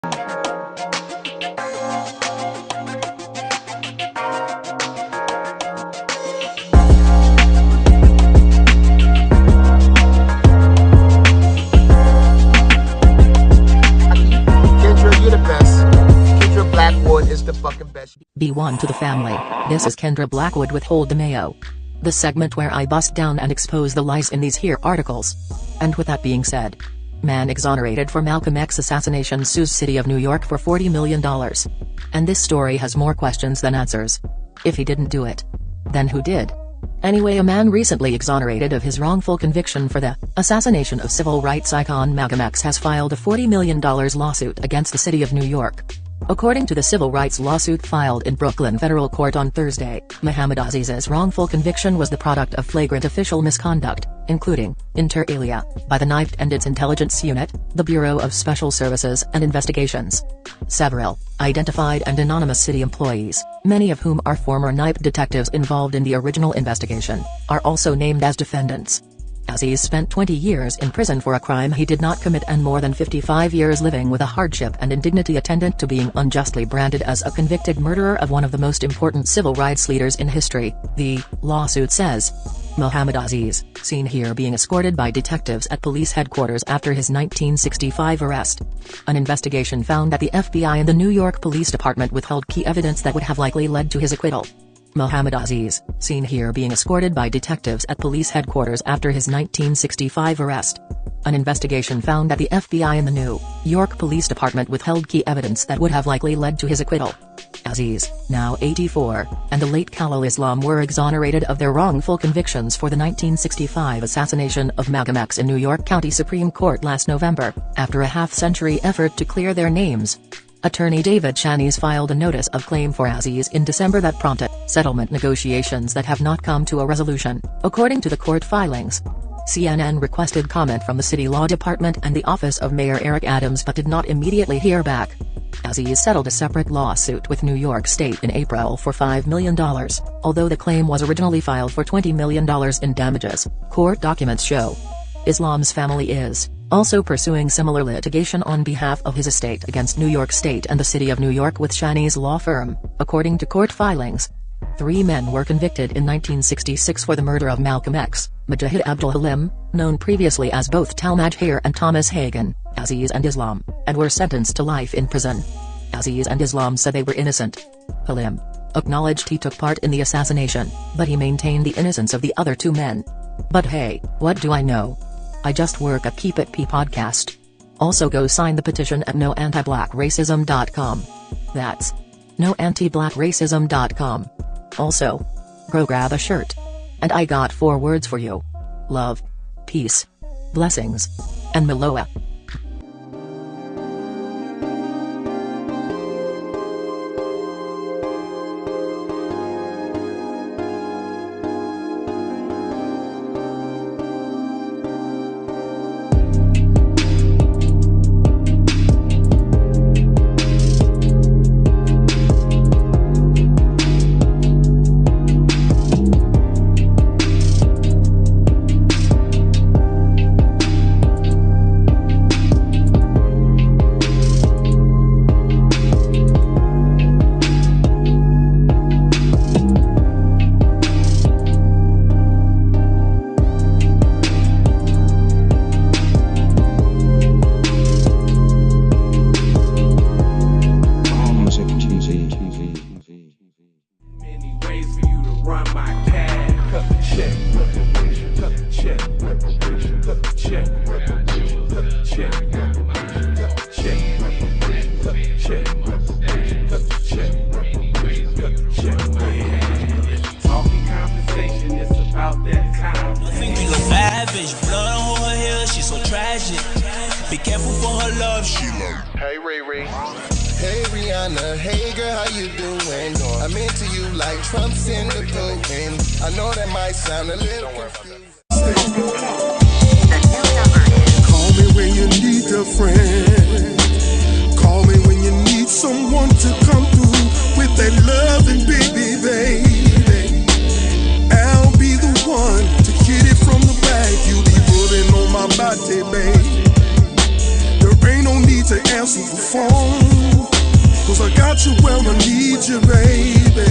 B1 to the family. This is Kendra Blackwood with Hold the Mayo, the segment where I bust down and expose the lies in these here articles. And with that being said, man exonerated for Malcolm X assassination sues City of New York for $40 million. And this story has more questions than answers. If he didn't do it, then who did? Anyway, a man recently exonerated of his wrongful conviction for the assassination of civil rights icon Malcolm X has filed a $40 million lawsuit against the City of New York. According to the civil rights lawsuit filed in Brooklyn federal court on Thursday, Muhammad Aziz's wrongful conviction was the product of flagrant official misconduct, including, inter alia, by the NIPT and its intelligence unit, the Bureau of Special Services and Investigations. Several identified and anonymous city employees, many of whom are former NIPT detectives involved in the original investigation, are also named as defendants. Aziz spent 20 years in prison for a crime he did not commit and more than 55 years living with a hardship and indignity attendant to being unjustly branded as a convicted murderer of one of the most important civil rights leaders in history, the lawsuit says. Muhammad Aziz, seen here being escorted by detectives at police headquarters after his 1965 arrest. An investigation found that the FBI and the New York Police Department withheld key evidence that would have likely led to his acquittal. Muhammad Aziz, seen here being escorted by detectives at police headquarters after his 1965 arrest. An investigation found that the FBI and the New York Police Department withheld key evidence that would have likely led to his acquittal. Aziz, now 84, and the late Khalil Islam were exonerated of their wrongful convictions for the 1965 assassination of Malcolm X in New York County Supreme Court last November, after a half-century effort to clear their names. Attorney David Chanis filed a notice of claim for Aziz in December that prompted settlement negotiations that have not come to a resolution, according to the court filings. CNN requested comment from the city law department and the office of Mayor Eric Adams but did not immediately hear back. Aziz settled a separate lawsuit with New York State in April for $5 million, although the claim was originally filed for $20 million in damages, court documents show. Islam's family is also pursuing similar litigation on behalf of his estate against New York State and the City of New York with Chanis' law firm, according to court filings. 3 men were convicted in 1966 for the murder of Malcolm X, Mujahid Abdul Halim, known previously as both Talmadge and Thomas Hagan, Aziz and Islam, and were sentenced to life in prison. Aziz and Islam said they were innocent. Halim acknowledged he took part in the assassination, but he maintained the innocence of the other 2 men. But hey, what do I know? I just work at Keep It P podcast. Also go sign the petition at noantiblackracism.com. That's noantiblackracism.com. Also, go grab a shirt. And I got 4 words for you. Love, peace, blessings, and Maloa. Be careful for her love, she like. Hey Riri. Hey Rihanna, hey girl, how you doing? I'm into you like Trump's in the building. I know that might sound a little confused. Call me when you need a friend. Call me when you need someone to come through with that loving baby, baby. I'll be the one to get it from the back. You be putting on my body, baby. There ain't no need to answer the phone. 'cause I got you where I need you, baby.